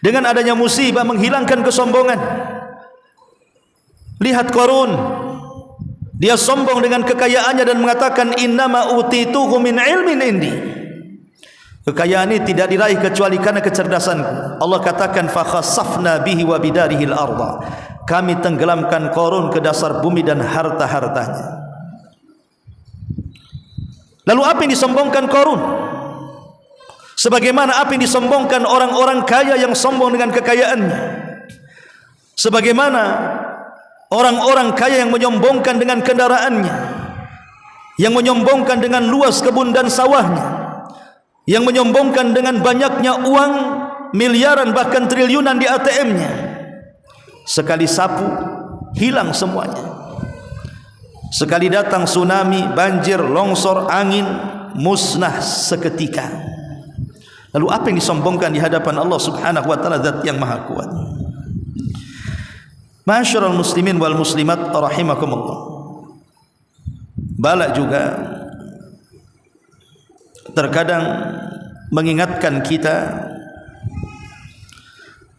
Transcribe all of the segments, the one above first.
Dengan adanya musibah menghilangkan kesombongan. Lihat Qarun, dia sombong dengan kekayaannya dan mengatakan innama utituhu min ilmin indi. Kekayaan ini tidak diraih kecuali karena kecerdasanku. Allah katakan fa khassafna bihi wa bidarihil arda. Kami tenggelamkan Qarun ke dasar bumi dan harta-hartanya. Lalu apa yang disombongkan Qarun? Sebagaimana apa yang disombongkan orang-orang kaya yang sombong dengan kekayaannya. Sebagaimana orang-orang kaya yang menyombongkan dengan kendaraannya, yang menyombongkan dengan luas kebun dan sawahnya, yang menyombongkan dengan banyaknya uang miliaran bahkan triliunan di ATM-nya. Sekali sapu hilang semuanya. Sekali datang tsunami, banjir, longsor, angin, musnah seketika. Lalu apa yang disombongkan di hadapan Allah Subhanahu wa taala, Zat yang Maha Kuat? Ma'asyiral muslimin wal muslimat rahimakumullah. Bala juga terkadang mengingatkan kita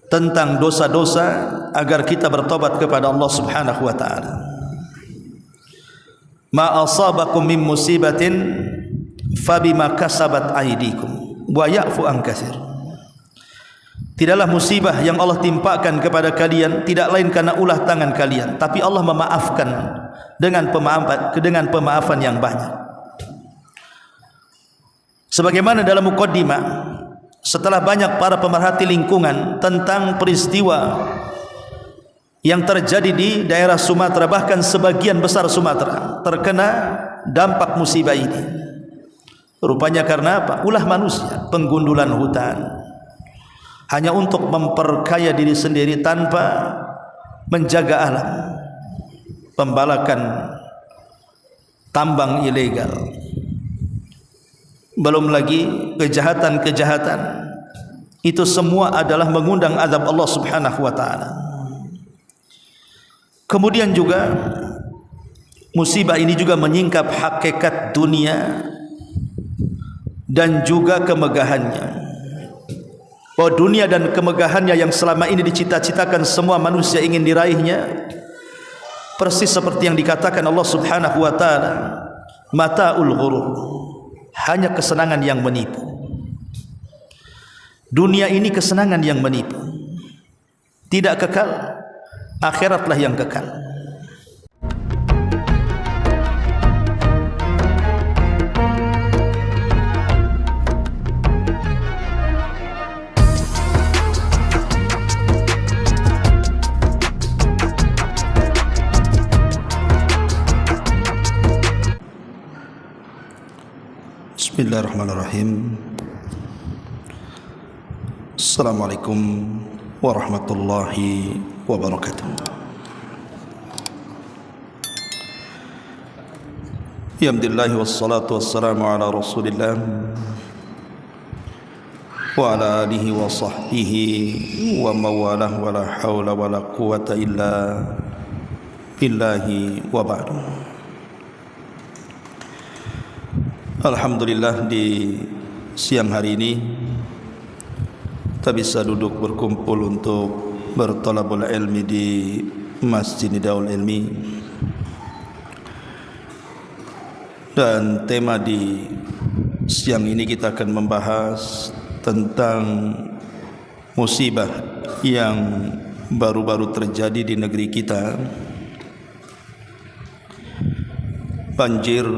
tentang dosa-dosa agar kita bertobat kepada Allah Subhanahu wa taala. Ma asabakum min musibatin fabima kasabat aydikum wa ya'fu an katsir. Tidaklah musibah yang Allah timpakan kepada kalian tidak lain karena ulah tangan kalian, tapi Allah memaafkan dengan pemaafan yang banyak. Sebagaimana dalam muqaddimah, setelah banyak para pemerhati lingkungan tentang peristiwa yang terjadi di daerah Sumatera, bahkan sebagian besar Sumatera terkena dampak musibah ini. Rupanya karena apa? Ulah manusia, penggundulan hutan, hanya untuk memperkaya diri sendiri tanpa menjaga alam, pembalakan tambang ilegal, belum lagi kejahatan-kejahatan. Itu semua adalah mengundang azab Allah Subhanahu wa taala. Kemudian juga musibah ini juga menyingkap hakikat dunia dan juga kemegahannya. Bahwa dunia dan kemegahannya yang selama ini dicita-citakan semua manusia ingin diraihnya, persis seperti yang dikatakan Allah Subhanahu wa taala, mata'ul ghurur, hanya kesenangan yang menipu. Dunia ini kesenangan yang menipu, tidak kekal. Akhiratlah yang kekal. Bismillahirrahmanirrahim. Assalamualaikum warahmatullahi wabarakatuh. Alhamdulillah wassalatu wassalamu ala Rasulillah wa ala alihi wa sahbihi wa mawalah wa la hawla wa la quwata illa billahi wa ba'du. Alhamdulillah, di siang hari ini kita bisa duduk berkumpul untuk bertolabul ilmi di Masjid Nidaul Ilmi. Dan tema di siang ini kita akan membahas tentang musibah yang baru-baru terjadi di negeri kita. Banjir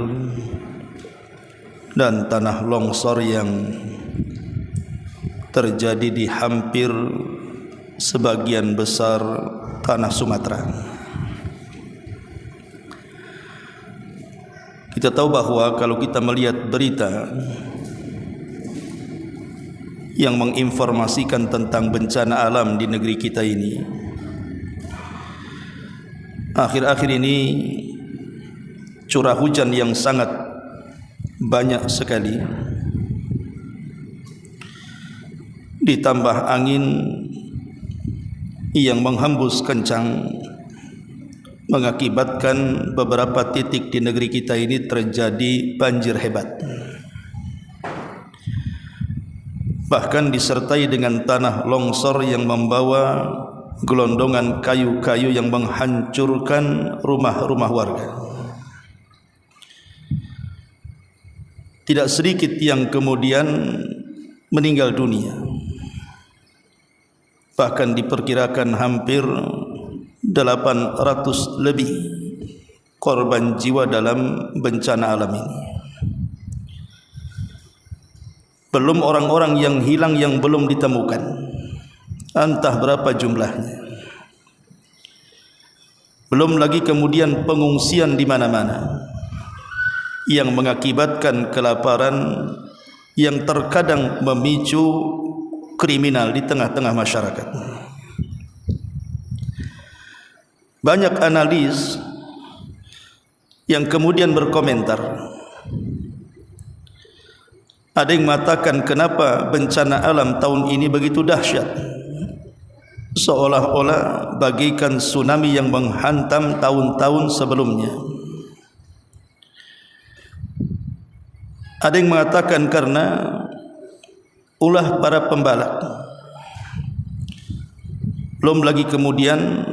dan tanah longsor yang terjadi di hampir sebagian besar tanah Sumatera. Kita tahu bahwa kalau kita melihat berita yang menginformasikan tentang bencana alam di negeri kita ini, akhir-akhir ini curah hujan yang sangat banyak sekali, ditambah angin yang menghembus kencang, mengakibatkan beberapa titik di negeri kita ini terjadi banjir hebat. bahkan disertai dengan tanah longsor yang membawa gelondongan kayu-kayu yang menghancurkan rumah-rumah warga. Tidak sedikit yang kemudian meninggal dunia, bahkan diperkirakan hampir 800 lebih korban jiwa dalam bencana alam ini. Belum orang-orang yang hilang yang belum ditemukan, entah berapa jumlahnya. Belum lagi kemudian pengungsian di mana-mana yang mengakibatkan kelaparan yang terkadang memicu kriminal di tengah-tengah masyarakat. Banyak analis yang kemudian berkomentar. Ada yang mengatakan kenapa bencana alam tahun ini begitu dahsyat, seolah-olah bagaikan tsunami yang menghantam tahun-tahun sebelumnya. Ada yang mengatakan karena ulah para pembalak. Belum lagi kemudian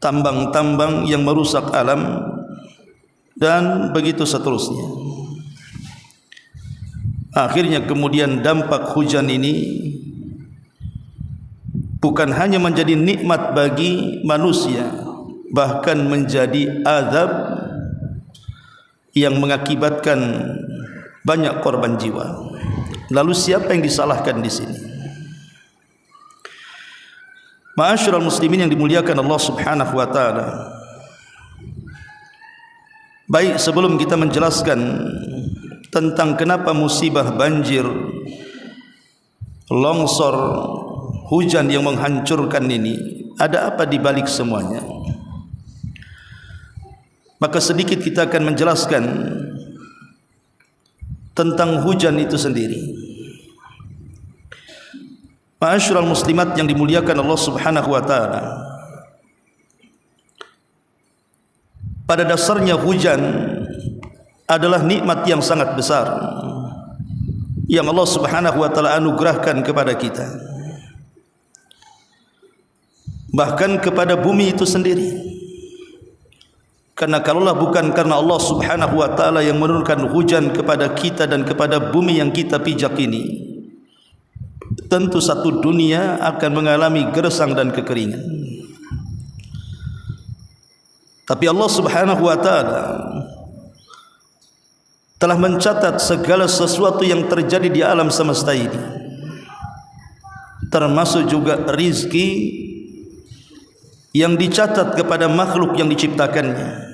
tambang-tambang yang merusak alam dan begitu seterusnya. Akhirnya kemudian dampak hujan ini bukan hanya menjadi nikmat bagi manusia, bahkan menjadi azab yang mengakibatkan banyak korban jiwa. Lalu siapa yang disalahkan di sini? Ma'asyiral muslimin yang dimuliakan Allah Subhanahu wa taala. Baik, sebelum kita menjelaskan tentang kenapa musibah banjir, longsor, hujan yang menghancurkan ini, ada apa di balik semuanya? Maka sedikit kita akan menjelaskan tentang hujan itu sendiri. Ma'asyiral muslimat yang dimuliakan Allah Subhanahu wa taala. Pada dasarnya hujan adalah nikmat yang sangat besar yang Allah Subhanahu wa taala anugerahkan kepada kita. Bahkan kepada bumi itu sendiri. Karena kalaulah bukan karena Allah Subhanahu wa taala yang menurunkan hujan kepada kita dan kepada bumi yang kita pijak ini, tentu satu dunia akan mengalami gersang dan kekeringan. Tapi Allah Subhanahu wa taala telah mencatat segala sesuatu yang terjadi di alam semesta ini, termasuk juga rizki yang dicatat kepada makhluk yang diciptakannya.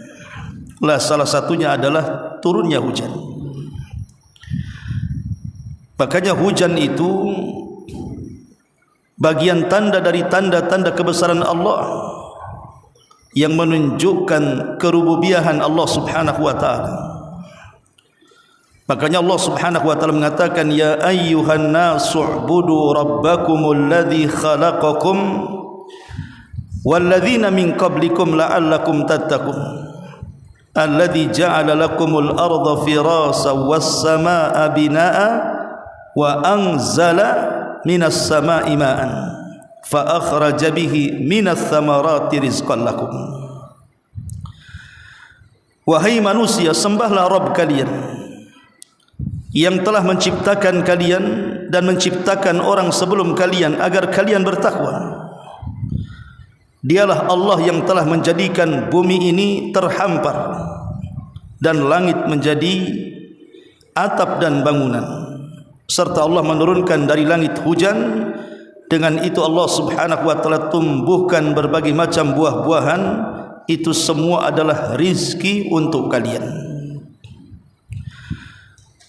Lah salah satunya adalah turunnya hujan. Makanya hujan itu bagian tanda dari tanda-tanda kebesaran Allah yang menunjukkan kerububiahan Allah Subhanahu wa taala. Makanya Allah Subhanahu wa taala mengatakan, ya ayyuhan nasu'budu rabbakumul ladzi khalaqakum walladzina min qablikum la'allakum tattaqun alladzi ja'ala lakumul arda firasa was samaa'a binaa'a wa anzala minas samaa'i ma'an fa akhraja bihi minas thamarati rizqan lakum. Wahai manusia, sembahlah Rabb kalian yang telah menciptakan kalian dan menciptakan orang sebelum kalian agar kalian bertakwa. Dialah Allah yang telah menjadikan bumi ini terhampar dan langit menjadi atap dan bangunan, serta Allah menurunkan dari langit hujan. Dengan itu Allah Subhanahu wa taala tumbuhkan berbagai macam buah-buahan. Itu semua adalah rizki untuk kalian.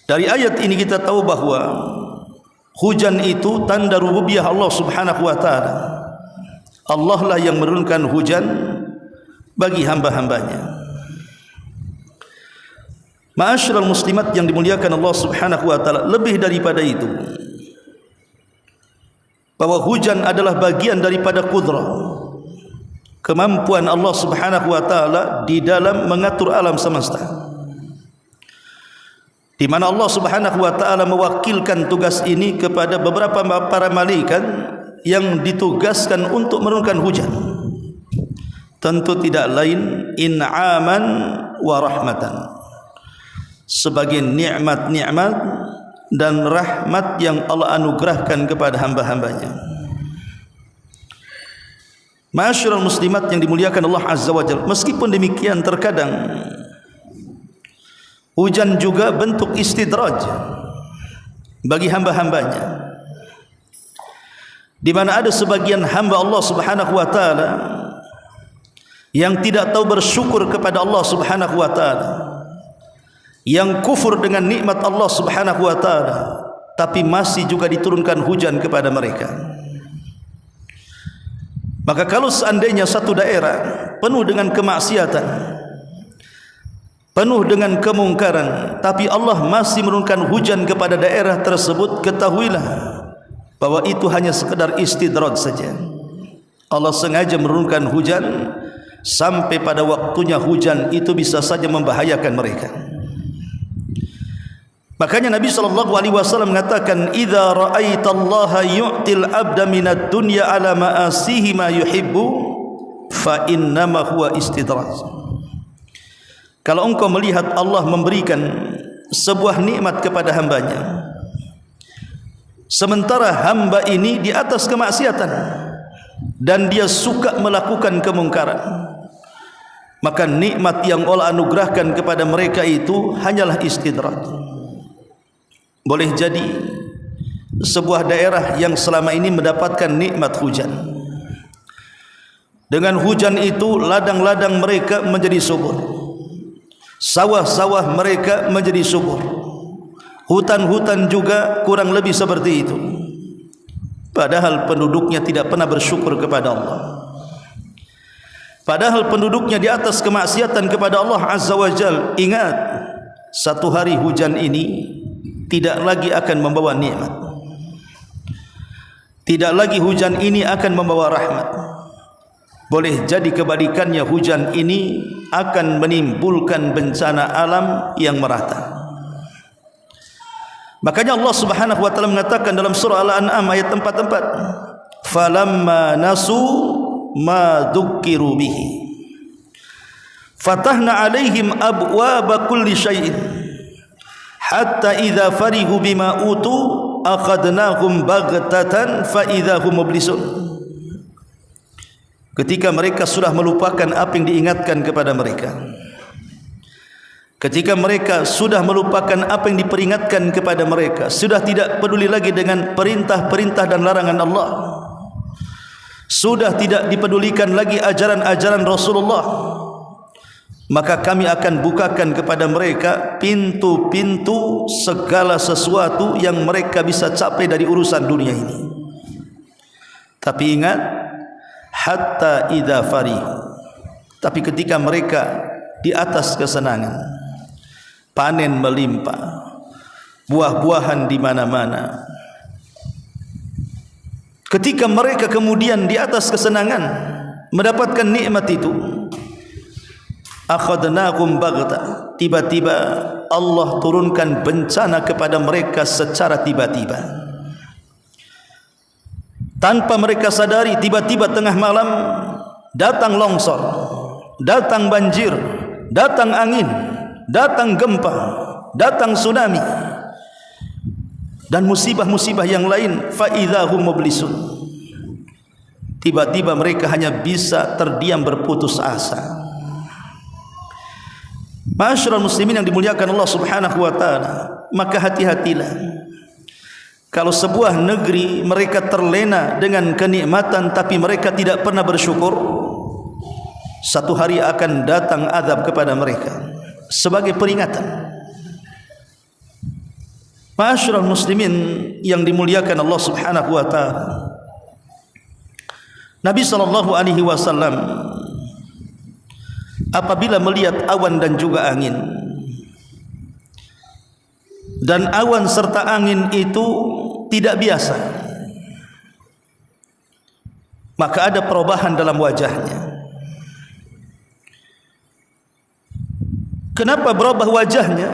Dari ayat ini kita tahu bahwa hujan itu tanda rububiyah Allah Subhanahu wa taala. Allah lah yang menurunkan hujan bagi hamba-hambanya. Ma'asyiral muslimat yang dimuliakan Allah Subhanahu wa taala, lebih daripada itu, bahwa hujan adalah bagian daripada kudrah, kemampuan Allah Subhanahu wa taala di dalam mengatur alam semesta. di mana Allah Subhanahu wa taala mewakilkan tugas ini kepada beberapa para malaikat yang ditugaskan untuk menurunkan hujan. Tentu tidak lain in'aman wa rahmatan, sebagai nikmat-nikmat dan rahmat yang Allah anugerahkan kepada hamba-hambanya. Ma'asyiral muslimat yang dimuliakan Allah Azza wa Jalla, meskipun demikian terkadang hujan juga bentuk istidraj bagi hamba-hambanya, di mana ada sebagian hamba Allah Subhanahu wa taala yang tidak tahu bersyukur kepada Allah Subhanahu wa taala, yang kufur dengan nikmat Allah Subhanahu wa taala, tapi masih juga diturunkan hujan kepada mereka. Maka kalau seandainya satu daerah penuh dengan kemaksiatan, penuh dengan kemungkaran, tapi Allah masih menurunkan hujan kepada daerah tersebut, ketahuilah bahwa itu hanya sekedar istidraj saja. Allah sengaja menurunkan hujan sampai pada waktunya hujan itu bisa saja membahayakan mereka. Makanya Nabi SAW mengatakan, "Idza ra'aitallaha yu'til 'abda minad dunya 'ala ma'asihi ma yuhibbu fa innama huwa istidraj." Kalau engkau melihat Allah memberikan sebuah nikmat kepada hambanya, sementara hamba ini di atas kemaksiatan dan dia suka melakukan kemungkaran, maka nikmat yang Allah anugerahkan kepada mereka itu hanyalah istidraj. Boleh jadi sebuah daerah yang selama ini mendapatkan nikmat hujan, dengan hujan itu ladang-ladang mereka menjadi subur, sawah-sawah mereka menjadi subur, hutan-hutan juga kurang lebih seperti itu, padahal penduduknya tidak pernah bersyukur kepada Allah. Padahal penduduknya di atas kemaksiatan kepada Allah Azza wa Jalla. Ingat, satu hari hujan ini tidak lagi akan membawa nikmat, tidak lagi hujan ini akan membawa rahmat. Boleh jadi kebalikannya, hujan ini akan menimbulkan bencana alam yang merata. Makanya Allah Subhanahu wa taala mengatakan dalam surah Al-An'am ayat 44, "Falamma nasu ma dzukkiru bihi fatahna 'alaihim abwaaba kulli syai'in hatta idza farihu bima utu akhadnahum baghtatan fa idza hum mublisun." Ketika mereka sudah melupakan apa yang diingatkan kepada mereka, ketika mereka sudah melupakan apa yang diperingatkan kepada mereka, sudah tidak peduli lagi dengan perintah-perintah dan larangan Allah, sudah tidak dipedulikan lagi ajaran-ajaran Rasulullah, maka kami akan bukakan kepada mereka pintu-pintu segala sesuatu yang mereka bisa capai dari urusan dunia ini. Tapi ingat, hatta idza farihu, tapi ketika mereka di atas kesenangan, panen melimpah, buah-buahan di mana-mana, ketika mereka kemudian di atas kesenangan mendapatkan nikmat itu, akhadnahum baghta, tiba-tiba Allah turunkan bencana kepada mereka secara tiba-tiba, tanpa mereka sadari. Tiba-tiba tengah malam datang longsor, datang banjir, datang angin, datang gempa, datang tsunami, dan musibah-musibah yang lain. Fa idzahum mublisun, tiba-tiba mereka hanya bisa terdiam berputus asa. Ma'asyiral muslimin yang dimuliakan Allah Subhanahu wa taala, maka hati-hatilah kalau sebuah negeri mereka terlena dengan kenikmatan tapi mereka tidak pernah bersyukur, satu hari akan datang azab kepada mereka sebagai peringatan. Ma'asyiral muslimin yang dimuliakan Allah Subhanahu wa taala, Nabi sallallahu alaihi wasallam apabila melihat awan dan juga angin, dan awan serta angin itu tidak biasa, maka ada perubahan dalam wajahnya. Kenapa berubah wajahnya?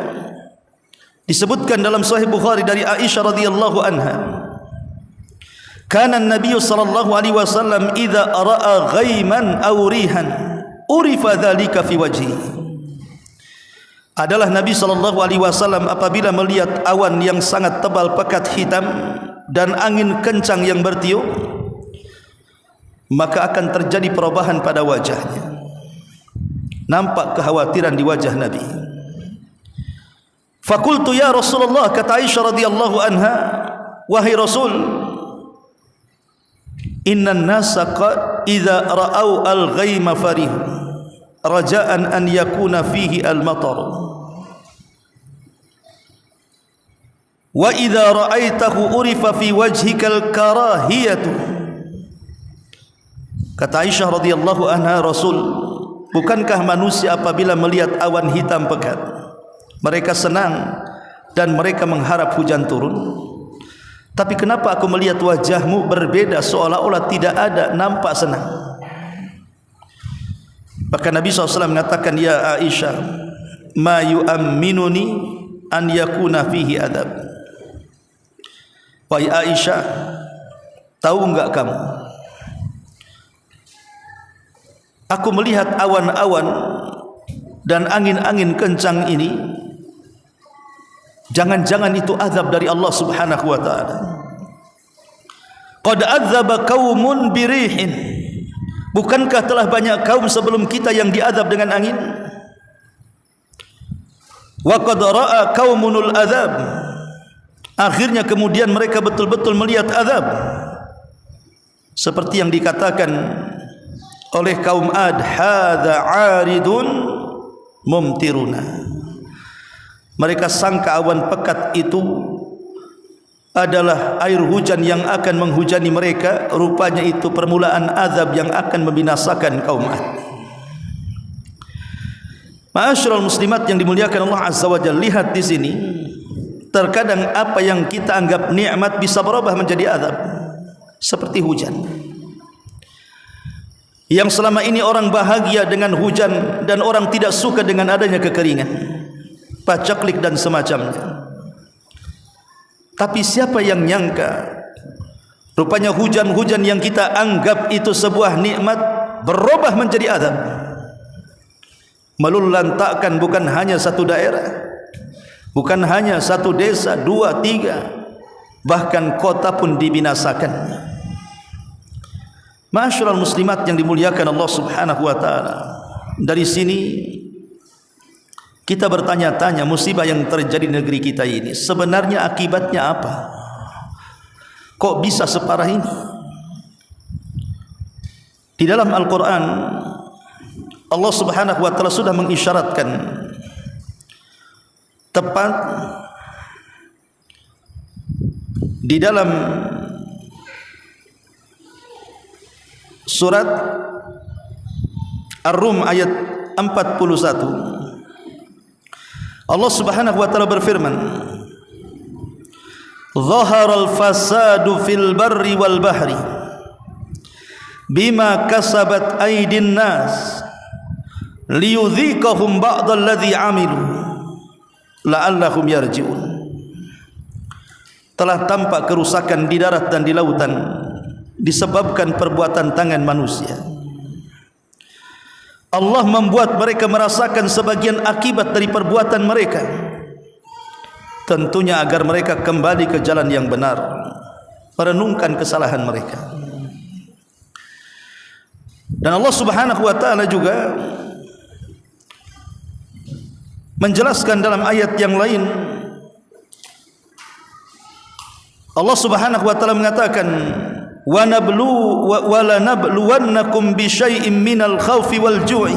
Disebutkan dalam Sahih Bukhari dari Aisyah radhiyallahu anha, kana an-nabiy sallallahu alaihi wasallam idza ra'a ghaiman aw rihan urifa dzalika fi wajhi. Adalah Nabi sallallahu alaihi wasallam apabila melihat awan yang sangat tebal pekat hitam dan angin kencang yang bertiup, maka akan terjadi perubahan pada wajahnya. Nampak kekhawatiran di wajah Nabi. Fakultu ya Rasulullah, kata Aisyah radhiyallahu anha, wahai Rasul, innan nasa idza ra'au al-ghaima farih raja'an an yakuna fihi al-matar wa idza ra'aitahu urifa fi wajhika al-karahiyatu. Kata Aisyah radhiyallahu anha, Rasul, bukankah manusia apabila melihat awan hitam pekat mereka senang dan mereka mengharap hujan turun? Tapi kenapa aku melihat wajahmu berbeda, seolah-olah tidak ada nampak senang? Maka Nabi SAW mengatakan, ya Aisyah, ma yu'amminuni an yakuna fihi adab. Wahai Aisyah, tahu enggak kamu, aku melihat awan-awan dan angin-angin kencang ini, jangan-jangan itu azab dari Allah Subhanahu wa taala. Qad adzaba qaumun birihin, bukankah telah banyak kaum sebelum kita yang diazab dengan angin? Wa qad ra'a qaumunul azab, akhirnya kemudian mereka betul-betul melihat azab, seperti yang dikatakan oleh kaum Ad, hadza 'aridun mumtiruna. Mereka sangka awan pekat itu adalah air hujan yang akan menghujani mereka, rupanya itu permulaan azab yang akan membinasakan kaum Ad. Ma'asyiral muslimat yang dimuliakan Allah Azza wa Jalla, lihat di sini, terkadang apa yang kita anggap nikmat bisa berubah menjadi azab, seperti hujan. Yang selama ini orang bahagia dengan hujan dan orang tidak suka dengan adanya kekeringan, pacaklik dan semacamnya. Tapi siapa yang nyangka, rupanya hujan-hujan yang kita anggap itu sebuah nikmat berubah menjadi azab, meluluhlantakkan bukan hanya satu daerah, bukan hanya satu desa, 2, 3, bahkan kota pun dibinasakan. Ma'asyiral muslimat yang dimuliakan Allah Subhanahu wa taala, dari sini kita bertanya-tanya, musibah yang terjadi di negeri kita ini sebenarnya akibatnya apa? Kok bisa separah ini? Di dalam Al-Quran Allah Subhanahu wa taala sudah mengisyaratkan tepat di dalam surat Ar-Rum ayat 41. Allah Subhanahu wa taala berfirman, "Dhaharal fasadu fil barri wal bahri bima kasabat aydin nas liyudhiqahum ba'dal ladzi 'amilu la'allahum yarji'un." Telah tampak kerusakan di darat dan di lautan disebabkan perbuatan tangan manusia. Allah membuat mereka merasakan sebagian akibat dari perbuatan mereka, tentunya agar mereka kembali ke jalan yang benar, merenungkan kesalahan mereka. Dan Allah Subhanahu wa taala juga menjelaskan dalam ayat yang lain, Allah Subhanahu wa taala mengatakan, wa lanabluwannakum bi syai'in minal khaufi wal ju'i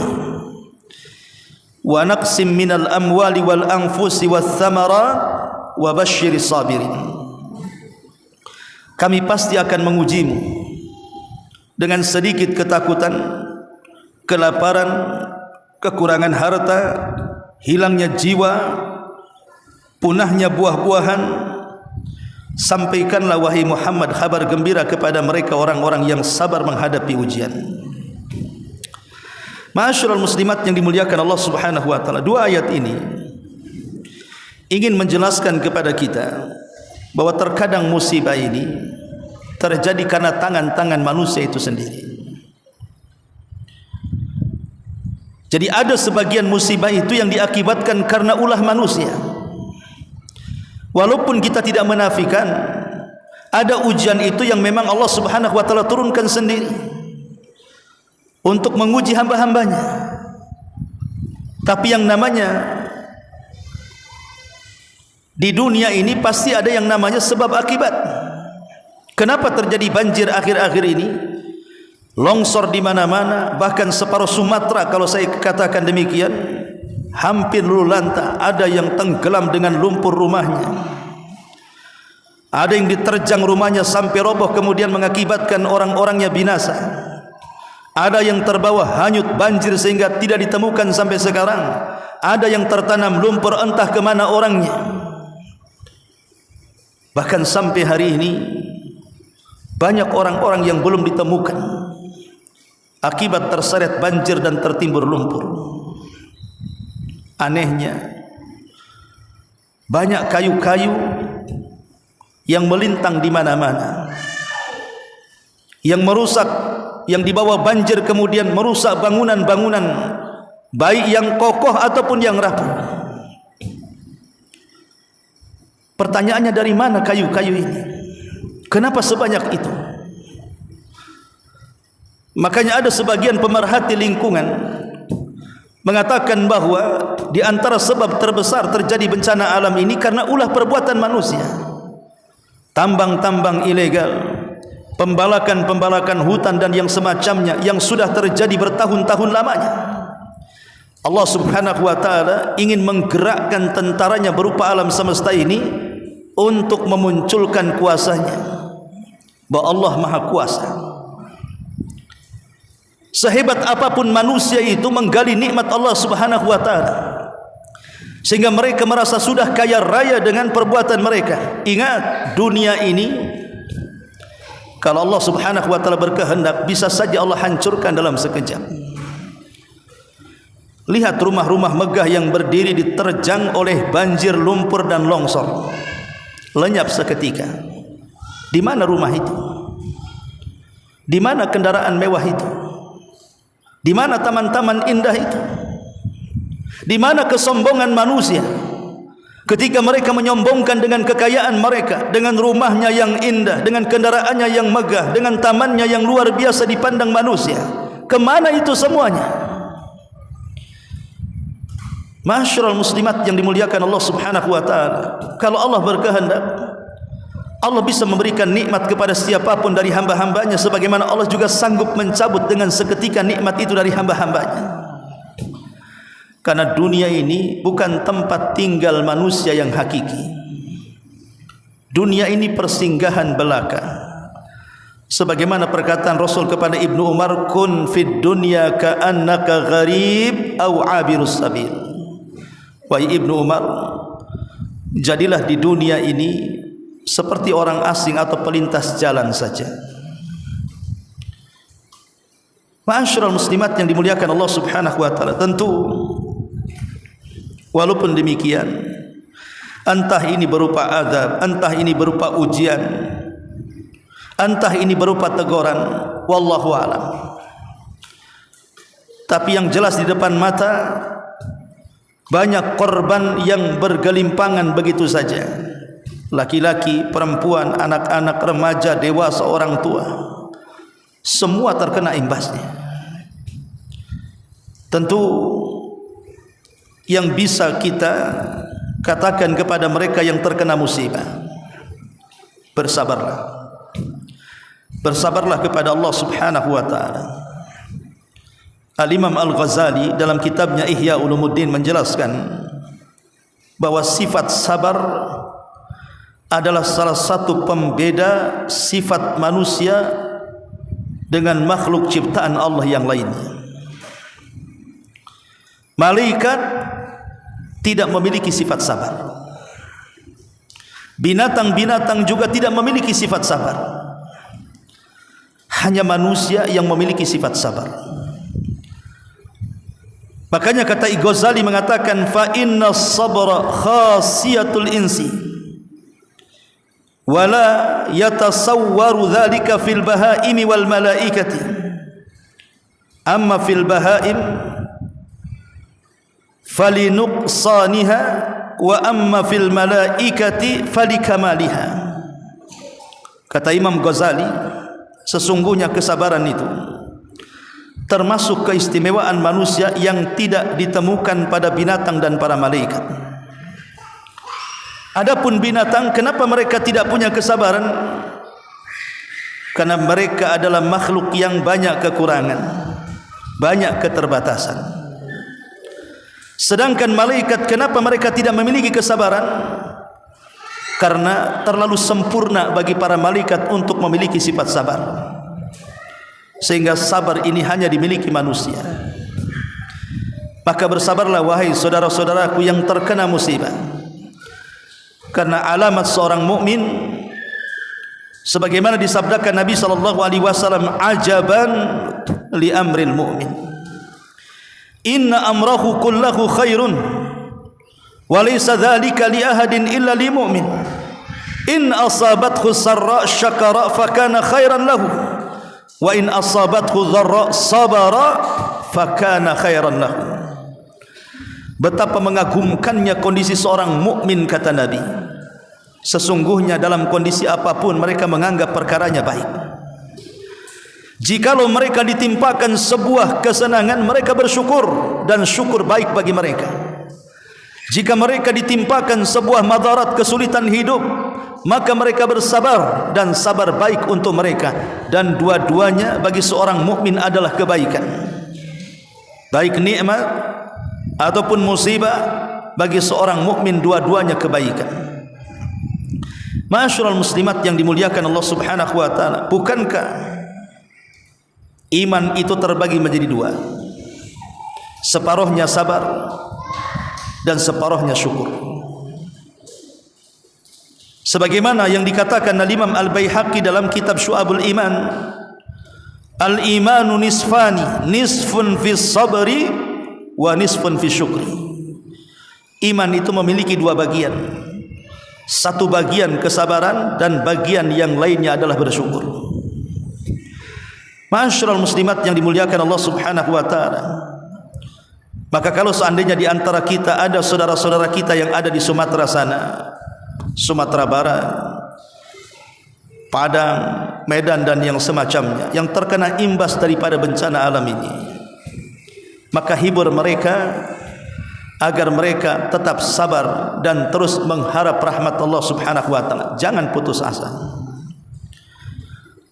wa naqsim minal amwali wal anfusi wath thamarat wa basyiris sabirin. Kami pasti akan mengujimu dengan sedikit ketakutan, kelaparan, kekurangan harta, hilangnya jiwa, punahnya buah-buahan. Sampaikanlah wahai Muhammad kabar gembira kepada mereka orang-orang yang sabar menghadapi ujian. Ma'asyiral muslimat yang dimuliakan Allah Subhanahu wa taala, dua ayat ini ingin menjelaskan kepada kita bahwa terkadang musibah ini terjadi karena tangan-tangan manusia itu sendiri. Jadi ada sebagian musibah itu yang diakibatkan karena ulah manusia. Walaupun kita tidak menafikan ada ujian itu yang memang Allah Subhanahu wa taala turunkan sendiri untuk menguji hamba-hambanya. Tapi yang namanya di dunia ini pasti ada yang namanya sebab akibat. Kenapa terjadi banjir akhir-akhir ini? Longsor di mana-mana, bahkan separuh Sumatera kalau saya katakan demikian, hampir luluh lantah. Ada yang tenggelam dengan lumpur rumahnya. Ada yang diterjang rumahnya sampai roboh kemudian mengakibatkan orang-orangnya binasa. Ada yang terbawa hanyut banjir sehingga tidak ditemukan sampai sekarang. Ada yang tertanam lumpur entah kemana orangnya. Bahkan sampai hari ini banyak orang-orang yang belum ditemukan akibat terseret banjir dan tertimbur lumpur. Anehnya, banyak kayu-kayu yang melintang di mana-mana, yang merusak, yang dibawa banjir kemudian merusak bangunan-bangunan, baik yang kokoh ataupun yang rapuh. Pertanyaannya, dari mana kayu-kayu ini? Kenapa sebanyak itu? Makanya ada sebagian pemerhati lingkungan mengatakan bahwa di antara sebab terbesar terjadi bencana alam ini karena ulah perbuatan manusia. Tambang-tambang ilegal, pembalakan-pembalakan hutan dan yang semacamnya yang sudah terjadi bertahun-tahun lamanya. Allah Subhanahu wa taala ingin menggerakkan tentaranya berupa alam semesta ini untuk memunculkan kuasanya, bahwa Allah Maha Kuasa. Sehebat apapun manusia itu menggali nikmat Allah Subhanahu wa taala, sehingga mereka merasa sudah kaya raya dengan perbuatan mereka. Ingat, dunia ini kalau Allah Subhanahu wa taala berkehendak bisa saja Allah hancurkan dalam sekejap. Lihat rumah-rumah megah yang berdiri diterjang oleh banjir, lumpur dan longsor, lenyap seketika. Di mana rumah itu? Di mana kendaraan mewah itu? Di mana taman-taman indah itu? Di mana kesombongan manusia ketika mereka menyombongkan dengan kekayaan mereka, dengan rumahnya yang indah, dengan kendaraannya yang megah, dengan tamannya yang luar biasa dipandang manusia? Kemana itu semuanya? Masyarul muslimat yang dimuliakan Allah Subhanahu wa taala, kalau Allah berkehendak, Allah bisa memberikan nikmat kepada siapapun dari hamba-hambanya, sebagaimana Allah juga sanggup mencabut dengan seketika nikmat itu dari hamba-hambanya. Karena dunia ini bukan tempat tinggal manusia yang hakiki. Dunia ini persinggahan belaka. Sebagaimana perkataan Rasul kepada Ibnu Umar, kun fid dunya ka'annaka gharib aw abirus sabil. Wahai Ibnu Umar, jadilah di dunia ini seperti orang asing atau pelintas jalan saja. Ma'asyiral muslimat yang dimuliakan Allah Subhanahu wa taala, tentu walaupun demikian, entah ini berupa azab, entah ini berupa ujian, entah ini berupa teguran, wallahu a'lam. Tapi yang jelas di depan mata banyak korban yang bergelimpangan begitu saja. Laki-laki, perempuan, anak-anak, remaja, dewasa, orang tua, semua terkena imbasnya. Tentu yang bisa kita katakan kepada mereka yang terkena musibah, bersabarlah. Bersabarlah kepada Allah Subhanahu wa taala. Al-Imam Al-Ghazali dalam kitabnya Ihya Ulumuddin menjelaskan bahwa sifat sabar adalah salah satu pembeda sifat manusia dengan makhluk ciptaan Allah yang lainnya. Malaikat tidak memiliki sifat sabar. Binatang-binatang juga tidak memiliki sifat sabar. Hanya manusia yang memiliki sifat sabar. Makanya kata Ghazali mengatakan fa inna sabra khasiyatul insi wala yatasawwaru dhalika fil bahaimi wal malaikati amma fil bahaim falinuqsaniha wa amma fil malaikati falikamaliha. Kata Imam Ghazali, sesungguhnya kesabaran itu termasuk keistimewaan manusia yang tidak ditemukan pada binatang dan para malaikat. Adapun binatang, kenapa mereka tidak punya kesabaran? Karena mereka adalah makhluk yang banyak kekurangan, banyak keterbatasan. Sedangkan malaikat, kenapa mereka tidak memiliki kesabaran? Karena terlalu sempurna bagi para malaikat untuk memiliki sifat sabar, sehingga sabar ini hanya dimiliki manusia. Maka bersabarlah wahai saudara-saudaraku yang terkena musibah, karena alamat seorang mukmin sebagaimana disabdakan Nabi SAW, ajaban li amril mu'min, inna amrahu kullahu khairun wa laysa dhalika li ahadin illa li mu'min, in asabathu sarra syakara fakana khairan lahu wa in asabathu dharra sabara fakana khairan lahu. Betapa mengagumkannya kondisi seorang mukmin, kata Nabi. Sesungguhnya dalam kondisi apapun mereka menganggap perkaranya baik. Jikalau mereka ditimpakan sebuah kesenangan, mereka bersyukur dan syukur baik bagi mereka. Jika mereka ditimpakan sebuah madarat, kesulitan hidup, maka mereka bersabar dan sabar baik untuk mereka. Dan dua-duanya bagi seorang mukmin adalah kebaikan. Baik nikmat ataupun musibah, bagi seorang mukmin dua-duanya kebaikan. Ma'asyiral muslimat yang dimuliakan Allah Subhanahu wa taala, bukankah iman itu terbagi menjadi dua? Separuhnya sabar dan separuhnya syukur. Sebagaimana yang dikatakan oleh Imam Al-Baihaqi dalam kitab Syu'abul Iman, al-imanu nisfani, nisfun fis sabri wa nisfun fis syukri. Iman itu memiliki dua bagian. Satu bagian kesabaran dan bagian yang lainnya adalah bersyukur. Ma'asyiral muslimat yang dimuliakan Allah Subhanahu wa taala, maka kalau seandainya di antara kita ada saudara-saudara kita yang ada di Sumatera sana, Sumatera Barat, Padang, Medan dan yang semacamnya, yang terkena imbas daripada bencana alam ini, maka hibur mereka agar mereka tetap sabar dan terus mengharap rahmat Allah Subhanahu wa taala. Jangan putus asa.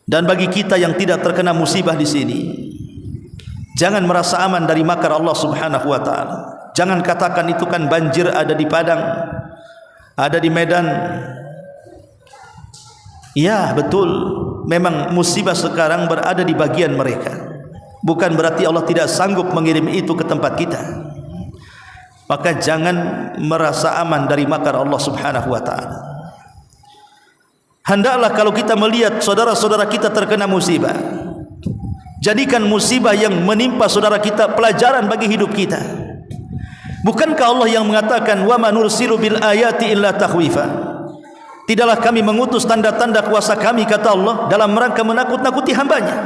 Dan bagi kita yang tidak terkena musibah di sini, jangan merasa aman dari makar Allah Subhanahu wa taala. Jangan katakan itu kan banjir ada di Padang, ada di Medan. Ya, betul. Memang musibah sekarang berada di bagian mereka. Bukan berarti Allah tidak sanggup mengirim itu ke tempat kita. Maka jangan merasa aman dari makar Allah Subhanahu wa taala. Hendaklah kalau kita melihat saudara-saudara kita terkena musibah, jadikan musibah yang menimpa saudara kita pelajaran bagi hidup kita. Bukankah Allah yang mengatakan wa ma nursilu bil ayati illa takhwifa? Tidaklah kami mengutus tanda-tanda kuasa kami, kata Allah, dalam rangka menakut-nakuti hambanya.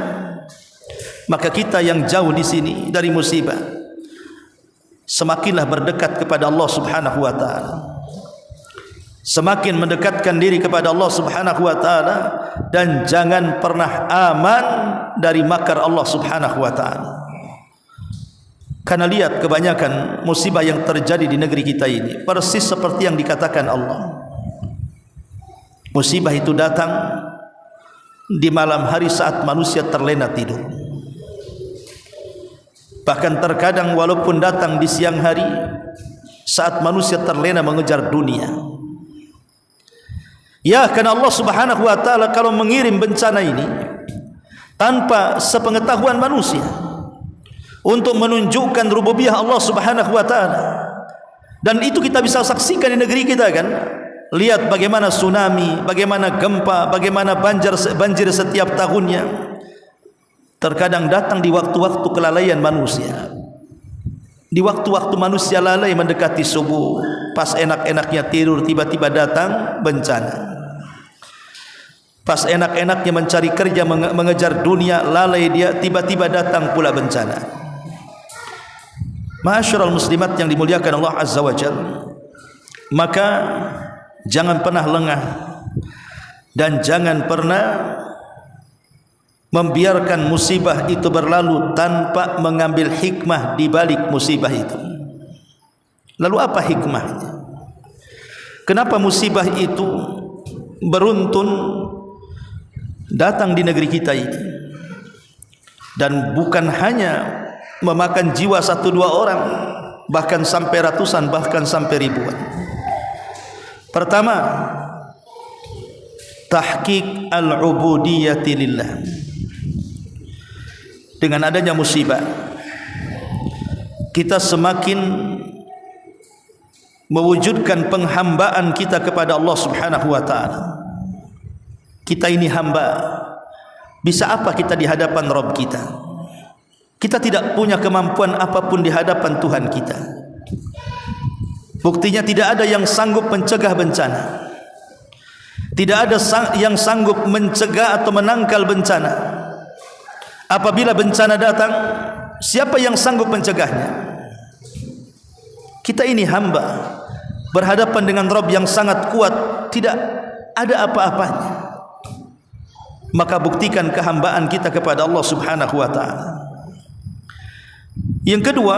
Maka kita yang jauh di sini dari musibah, semakinlah berdekat kepada Allah Subhanahu wa taala. Semakin mendekatkan diri kepada Allah Subhanahu wa taala, dan jangan pernah aman dari makar Allah Subhanahu wa taala. Karena lihat kebanyakan musibah yang terjadi di negeri kita ini persis seperti yang dikatakan Allah. Musibah itu datang di malam hari saat manusia terlena tidur. Bahkan terkadang walaupun datang di siang hari saat manusia terlena mengejar dunia. Ya, karena Allah Subhanahu wa taala kalau mengirim bencana ini tanpa sepengetahuan manusia untuk menunjukkan rububiyah Allah Subhanahu wa taala. Dan itu kita bisa saksikan di negeri kita kan. Lihat bagaimana tsunami, bagaimana gempa, bagaimana banjir setiap tahunnya. Terkadang datang di waktu-waktu kelalaian manusia. Di waktu-waktu manusia lalai mendekati subuh, pas enak-enaknya tidur, tiba-tiba datang bencana. Pas enak-enaknya mencari kerja, mengejar dunia, lalai dia, tiba-tiba datang pula bencana. Ma'asyiral muslimat yang dimuliakan Allah Azza wa Jalla, maka jangan pernah lengah dan jangan pernah membiarkan musibah itu berlalu tanpa mengambil hikmah di balik musibah itu. Lalu apa hikmahnya? Kenapa musibah itu beruntun datang di negeri kita ini, dan bukan hanya memakan jiwa 1-2 orang, bahkan sampai ratusan, bahkan sampai ribuan. Pertama, tahqiq al-ubudiyyati lillah. Dengan adanya musibah, kita semakin mewujudkan penghambaan kita kepada Allah Subhanahu wa taala. Kita ini hamba. Bisa apa kita di hadapan Rabb kita? Kita tidak punya kemampuan apapun di hadapan Tuhan kita. Buktinya tidak ada yang sanggup mencegah bencana. Tidak ada yang sanggup mencegah atau menangkal bencana. Apabila bencana datang, siapa yang sanggup mencegahnya? Kita ini hamba berhadapan dengan Rabb yang sangat kuat, tidak ada apa-apanya. Maka buktikan kehambaan kita kepada Allah Subhanahu wa taala. Yang kedua,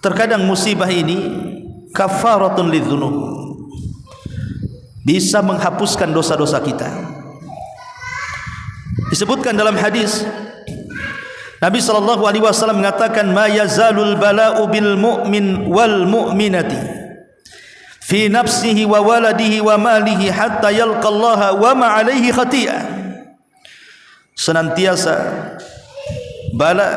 terkadang musibah ini kafaratun lidzunub, bisa menghapuskan dosa-dosa kita. Disebutkan dalam hadis, Nabi SAW mengatakan, ma yazalul bala'u bil mu'min wal mu'minati fi nafsihi wa waladihi wa malihi hatta yalqallaha wa ma alaihi khati'ah. Senantiasa bala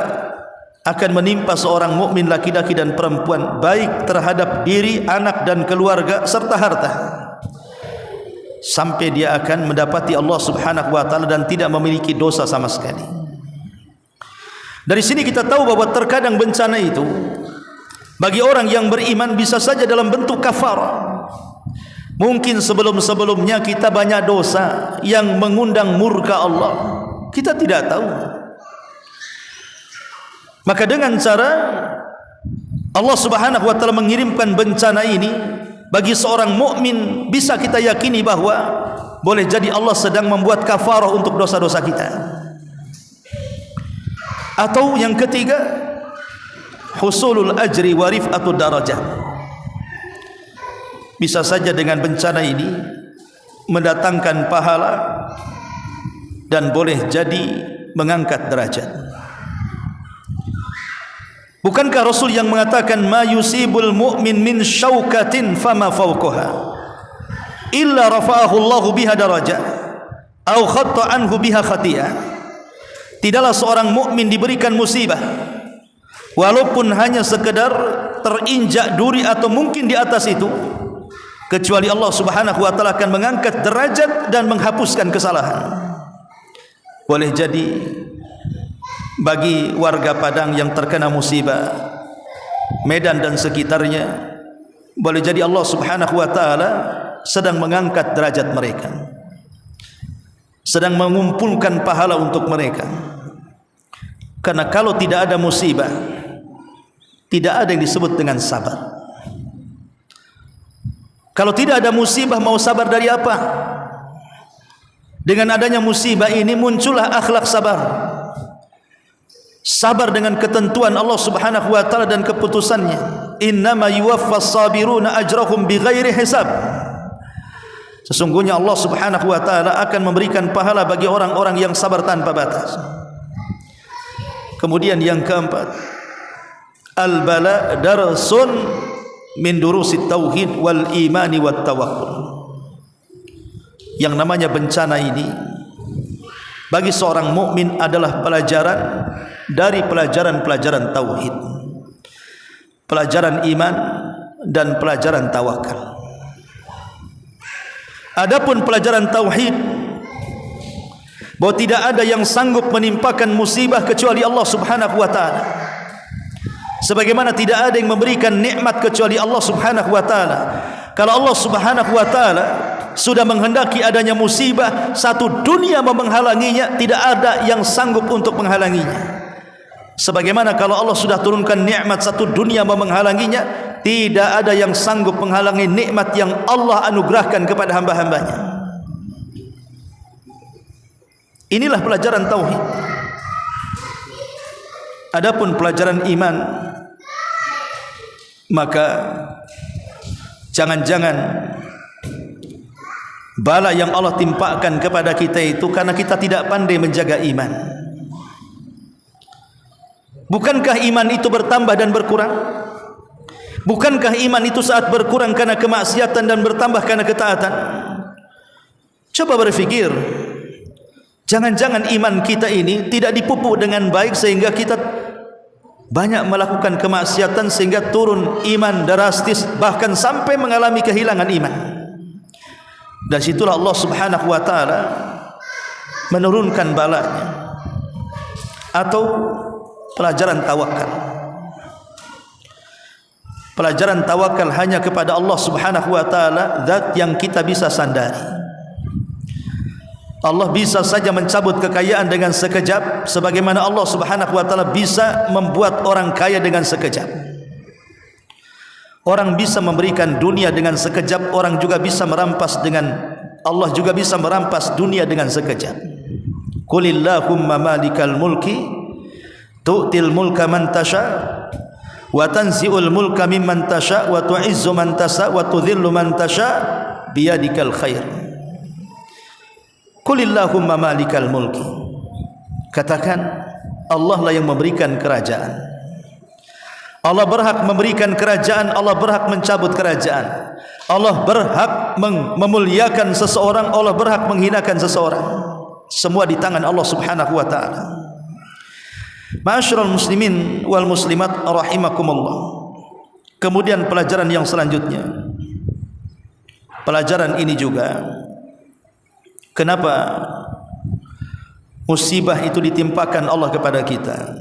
akan menimpa seorang mukmin laki-laki dan perempuan, baik terhadap diri, anak dan keluarga serta harta, sampai dia akan mendapati Allah Subhanahu wa taala dan tidak memiliki dosa sama sekali. Dari sini kita tahu bahwa terkadang bencana itu bagi orang yang beriman bisa saja dalam bentuk kafarah. Mungkin sebelum-sebelumnya kita banyak dosa yang mengundang murka Allah, kita tidak tahu. Maka dengan cara Allah Subhanahu wa taala mengirimkan bencana ini bagi seorang mukmin, bisa kita yakini bahwa boleh jadi Allah sedang membuat kafarah untuk dosa-dosa kita. Atau yang ketiga, husulul ajri wa rif'atud darajah. Bisa saja dengan bencana ini mendatangkan pahala dan boleh jadi mengangkat derajat. Bukankah Rasul yang mengatakan, ma yusibul mu'min min syaukatin fama fawqaha illa rafa'ahu Allahu biha darajah au khatta anhu biha khati'ah. Tidaklah seorang mukmin diberikan musibah walaupun hanya sekedar terinjak duri atau mungkin di atas itu, kecuali Allah Subhanahu wa taala akan mengangkat derajat dan menghapuskan kesalahan. Boleh jadi bagi warga Padang yang terkena musibah, Medan dan sekitarnya, boleh jadi Allah Subhanahu wa taala sedang mengangkat derajat mereka, sedang mengumpulkan pahala untuk mereka. Karena kalau tidak ada musibah, tidak ada yang disebut dengan sabar. Kalau tidak ada musibah, mau sabar dari apa? Dengan adanya musibah ini muncullah akhlak sabar. Sabar dengan ketentuan Allah Subhanahu wa taala dan keputusannya. Innama yuwaffas sabiruna ajrahum bighairi hisab. Sesungguhnya Allah Subhanahu wa taala akan memberikan pahala bagi orang-orang yang sabar tanpa batas. Kemudian yang keempat, al-bala darsun min durusit tauhid wal imani wat tawakkul. Yang namanya bencana ini bagi seorang mukmin adalah pelajaran dari pelajaran-pelajaran tauhid, pelajaran iman dan pelajaran tawakal. Adapun pelajaran tauhid, bahwa tidak ada yang sanggup menimpakan musibah kecuali Allah Subhanahu wa taala. Sebagaimana tidak ada yang memberikan nikmat kecuali Allah Subhanahu wa taala. Kalau Allah Subhanahu wa taala sudah menghendaki adanya musibah, satu dunia menghalanginya, tidak ada yang sanggup untuk menghalanginya. Sebagaimana kalau Allah sudah turunkan nikmat, satu dunia menghalanginya, tidak ada yang sanggup menghalangi nikmat yang Allah anugerahkan kepada hamba-hambanya. Inilah pelajaran tauhid. Adapun pelajaran iman, maka jangan-jangan bala yang Allah timpakan kepada kita itu karena kita tidak pandai menjaga iman. Bukankah iman itu bertambah dan berkurang? Bukankah iman itu saat berkurang karena kemaksiatan dan bertambah karena ketaatan? Coba berfikir, jangan-jangan iman kita ini tidak dipupuk dengan baik sehingga kita banyak melakukan kemaksiatan sehingga turun iman drastis, bahkan sampai mengalami kehilangan iman. Dan situlah Allah Subhanahu wa taala menurunkan balanya. Atau pelajaran tawakal. Pelajaran tawakal hanya kepada Allah Subhanahu wa taala, zat yang kita bisa sandari. Allah bisa saja mencabut kekayaan dengan sekejap, sebagaimana Allah Subhanahu wa taala bisa membuat orang kaya dengan sekejap. Orang bisa memberikan dunia dengan sekejap, orang juga bisa merampas dengan Allah juga bisa merampas dunia dengan sekejap. Qulillahumma malikal mulki tu'til mulka man tasha wa tanzi'ul mulka mimman tasha wa tu'izzu man tasha wa tudhillu man tasha biyadikal khair. Qulillahumma malikal mulki. Katakan, Allah lah yang memberikan kerajaan. Allah berhak memberikan kerajaan, Allah berhak mencabut kerajaan. Allah berhak memuliakan seseorang, Allah berhak menghinakan seseorang. Semua di tangan Allah Subhanahu wa taala. Ma'asyiral muslimin wal muslimat rahimakumullah. Kemudian pelajaran yang selanjutnya, pelajaran ini juga, kenapa musibah itu ditimpakan Allah kepada kita,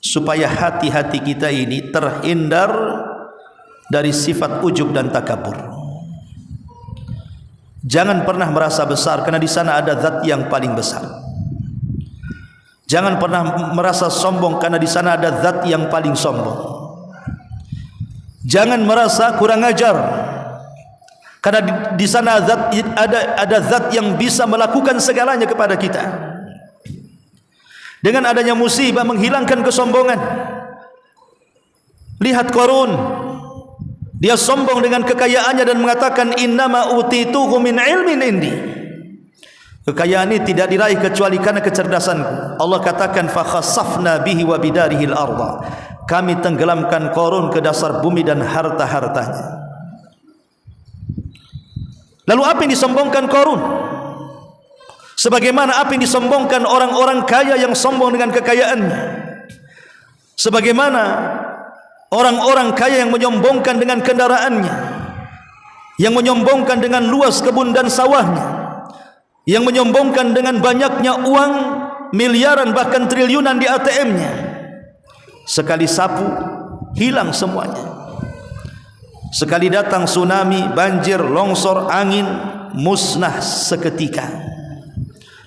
supaya hati-hati kita ini terhindar dari sifat ujub dan takabur. Jangan pernah merasa besar, karena di sana ada zat yang paling besar. Jangan pernah merasa sombong, karena di sana ada zat yang paling sombong. Jangan merasa kurang ajar, karena di sana ada zat yang bisa melakukan segalanya kepada kita. Dengan adanya musibah menghilangkan kesombongan. Lihat Qarun, dia sombong dengan kekayaannya dan mengatakan innama utituhu min ilmin indi. Kekayaan ini tidak diraih kecuali karena kecerdasanku. Allah katakan fa khassafna bihi wa bidarihil arda. Kami tenggelamkan Qarun ke dasar bumi dan harta-hartanya. Lalu apa yang disombongkan Qarun? Sebagaimana apa yang disombongkan orang-orang kaya yang sombong dengan kekayaannya. Sebagaimana orang-orang kaya yang menyombongkan dengan kendaraannya, yang menyombongkan dengan luas kebun dan sawahnya, yang menyombongkan dengan banyaknya uang miliaran bahkan triliunan di ATM-nya. Sekali sapu hilang semuanya. Sekali datang tsunami, banjir, longsor, angin, musnah seketika.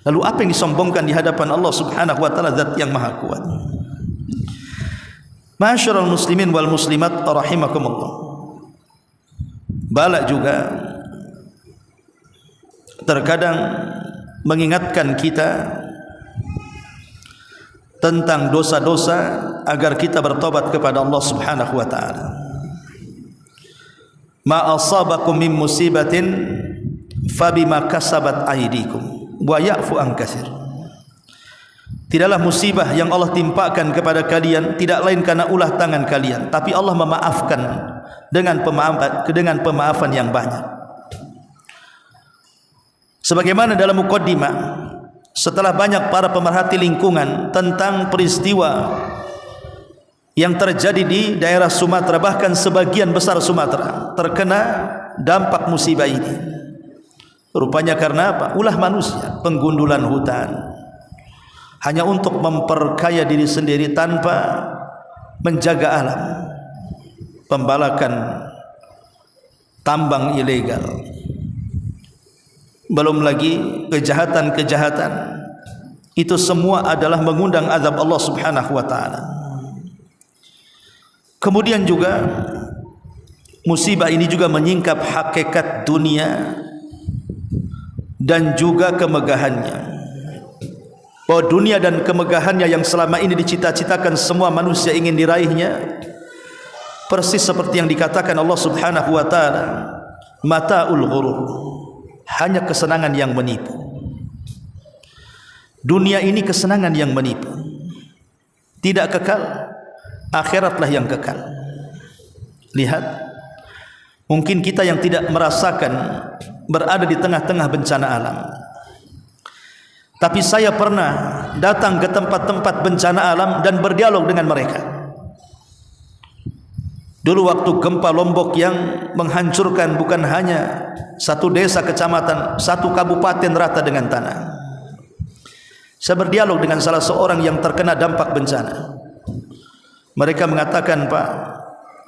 Lalu apa yang disombongkan di hadapan Allah Subhanahu wa taala, zat yang maha kuat. Ma'asyiral muslimin wal muslimat rahimakumullah. Bala juga terkadang mengingatkan kita tentang dosa-dosa agar kita bertobat kepada Allah Subhanahu wa taala. Ma asabakum min musibatin fabima kasabat aydikum wa ya'fu an katsir. Tidaklah musibah yang Allah timpakan kepada kalian tidak lain karena ulah tangan kalian, tapi Allah memaafkan dengan pemaafan yang banyak. Sebagaimana dalam muqaddimah, setelah banyak para pemerhati lingkungan tentang peristiwa yang terjadi di daerah Sumatera, bahkan sebagian besar Sumatera terkena dampak musibah ini. Rupanya karena apa? Ulah manusia, penggundulan hutan, hanya untuk memperkaya diri sendiri tanpa menjaga alam, pembalakan tambang ilegal, belum lagi kejahatan-kejahatan. Itu semua adalah mengundang azab Allah Subhanahu wa taala. Kemudian juga musibah ini juga menyingkap hakikat dunia dan juga kemegahannya. Bahwa dunia dan kemegahannya yang selama ini dicita-citakan semua manusia ingin diraihnya, persis seperti yang dikatakan Allah Subhanahu wa taala, mata'ul ghurur, hanya kesenangan yang menipu. Dunia ini kesenangan yang menipu, tidak kekal, akhiratlah yang kekal. Lihat, mungkin kita yang tidak merasakan berada di tengah-tengah bencana alam, tapi saya pernah datang ke tempat-tempat bencana alam dan berdialog dengan mereka. Dulu waktu gempa Lombok yang menghancurkan bukan hanya satu desa, kecamatan, satu kabupaten rata dengan tanah, saya berdialog dengan salah seorang yang terkena dampak bencana. Mereka mengatakan, Pak,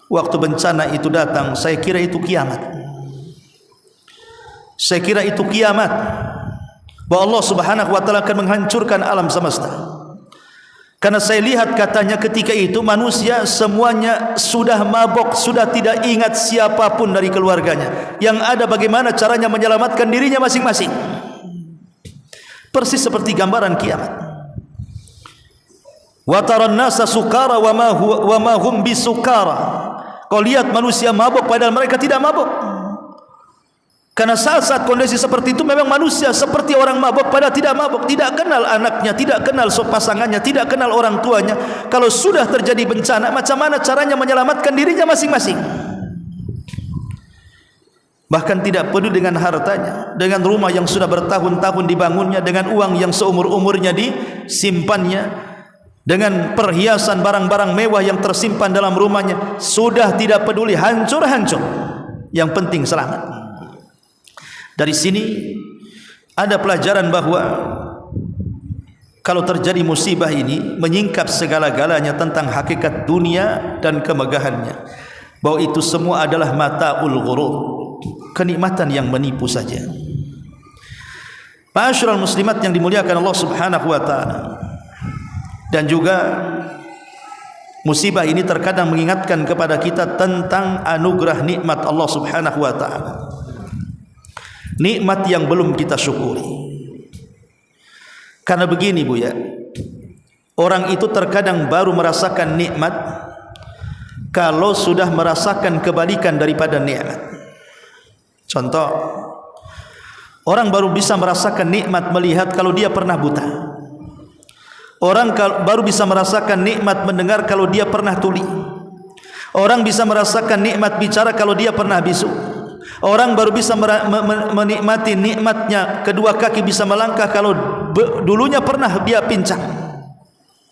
waktu bencana itu datang, saya kira itu kiamat. Saya kira itu kiamat, bahwa Allah Subhanahu wa taala akan menghancurkan alam semesta. Karena saya lihat, katanya, ketika itu manusia semuanya sudah mabok, sudah tidak ingat siapapun dari keluarganya. Yang ada bagaimana caranya menyelamatkan dirinya masing-masing. Persis seperti gambaran kiamat. Wa taran nasa sukara wa ma hum bisukara. Kau lihat manusia mabok padahal mereka tidak mabok. Karena saat-saat kondisi seperti itu memang manusia seperti orang mabok padahal tidak mabok, tidak kenal anaknya, tidak kenal pasangannya, tidak kenal orang tuanya. Kalau sudah terjadi bencana, macam mana caranya menyelamatkan dirinya masing-masing. Bahkan tidak peduli dengan hartanya, dengan rumah yang sudah bertahun-tahun dibangunnya, dengan uang yang seumur-umurnya disimpannya, dengan perhiasan barang-barang mewah yang tersimpan dalam rumahnya, sudah tidak peduli, hancur-hancur. Yang penting selamat. Dari sini ada pelajaran bahwa kalau terjadi musibah ini menyingkap segala-galanya tentang hakikat dunia dan kemegahannya, bahwa itu semua adalah mata'ul ghurur, kenikmatan yang menipu saja. Ma'asyiral muslimat yang dimuliakan Allah Subhanahu wa taala. Dan juga musibah ini terkadang mengingatkan kepada kita tentang anugerah nikmat Allah Subhanahu wa taala. Nikmat yang belum kita syukuri. Karena begini, Bu, ya, orang itu terkadang baru merasakan nikmat kalau sudah merasakan kebalikan daripada nikmat. Contoh, orang baru bisa merasakan nikmat melihat kalau dia pernah buta. Orang baru bisa merasakan nikmat mendengar kalau dia pernah tuli. Orang bisa merasakan nikmat bicara kalau dia pernah bisu. Orang baru bisa menikmati nikmatnya kedua kaki bisa melangkah kalau dulunya pernah dia pincang.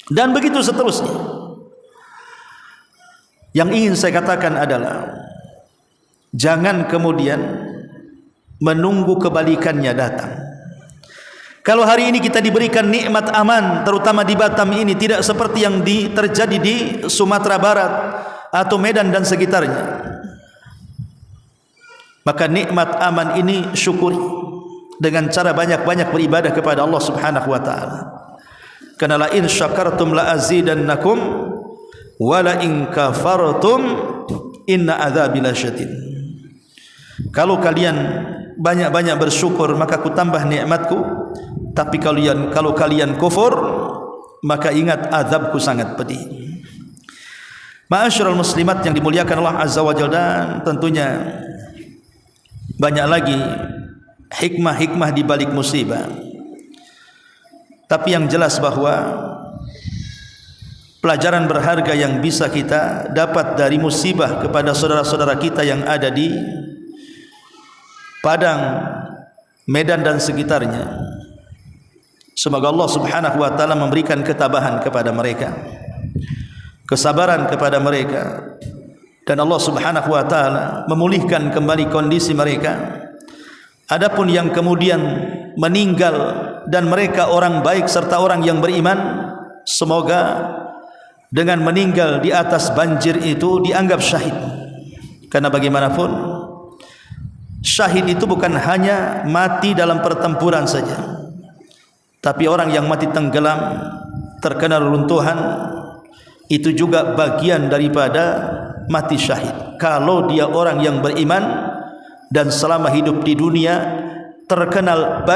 Dan begitu seterusnya. Yang ingin saya katakan adalah, jangan kemudian menunggu kebalikannya datang. Kalau hari ini kita diberikan nikmat aman, terutama di Batam ini, tidak seperti yang terjadi di Sumatera Barat atau Medan dan sekitarnya, maka nikmat aman ini syukuri dengan cara banyak-banyak beribadah kepada Allah Subhanahu wa taala. Karena la in syakartum la azidannakum wa la in kafartum inna adzabi lasyadid. Kalau kalian banyak-banyak bersyukur maka aku tambah nikmatku, tapi kalau kalian kufur maka ingat azabku sangat pedih. Ma'asyiral muslimat yang dimuliakan Allah Azza wa Jalla, dan tentunya banyak lagi hikmah-hikmah di balik musibah. Tapi yang jelas bahwa pelajaran berharga yang bisa kita dapat dari musibah kepada saudara-saudara kita yang ada di Padang, Medan dan sekitarnya. Semoga Allah Subhanahu wa taala memberikan ketabahan kepada mereka, kesabaran kepada mereka, dan Allah Subhanahu wa taala memulihkan kembali kondisi mereka. Adapun yang kemudian meninggal dan mereka orang baik serta orang yang beriman, semoga dengan meninggal di atas banjir itu dianggap syahid. Karena bagaimanapun syahid itu bukan hanya mati dalam pertempuran saja, tapi orang yang mati tenggelam, terkena reruntuhan, itu juga bagian daripada mati syahid. Kalau dia orang yang beriman dan selama hidup di dunia terkenal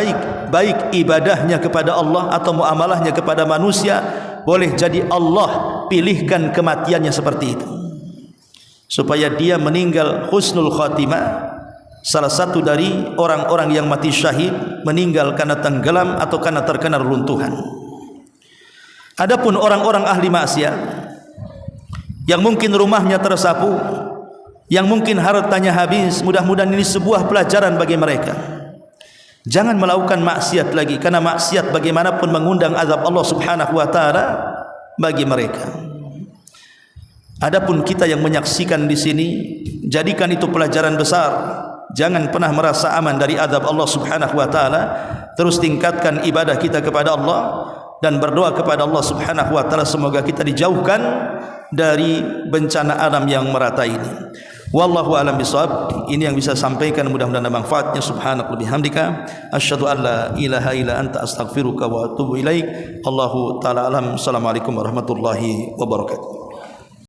baik ibadahnya kepada Allah atau muamalahnya kepada manusia, boleh jadi Allah pilihkan kematiannya seperti itu, supaya dia meninggal husnul khatimah. Salah satu dari orang-orang yang mati syahid meninggal karena tenggelam atau karena terkena reruntuhan. Adapun orang-orang ahli maksiat yang mungkin rumahnya tersapu, yang mungkin hartanya habis, mudah-mudahan ini sebuah pelajaran bagi mereka. Jangan melakukan maksiat lagi, karena maksiat bagaimanapun mengundang azab Allah Subhanahu wa taala bagi mereka. Adapun kita yang menyaksikan di sini, jadikan itu pelajaran besar. Jangan pernah merasa aman dari azab Allah Subhanahu wa taala. Terus tingkatkan ibadah kita kepada Allah dan berdoa kepada Allah Subhanahu wa taala semoga kita dijauhkan dari bencana alam yang merata ini. Wallahu a'lam bishawab. Ini yang bisa sampaikan, mudah-mudahan ada manfaatnya. Subhanaka bihamdika asyhadu an la ilaha illa anta astaghfiruka wa atubu ilaik. Allahu taala alam. Assalamualaikum warahmatullahi wabarakatuh.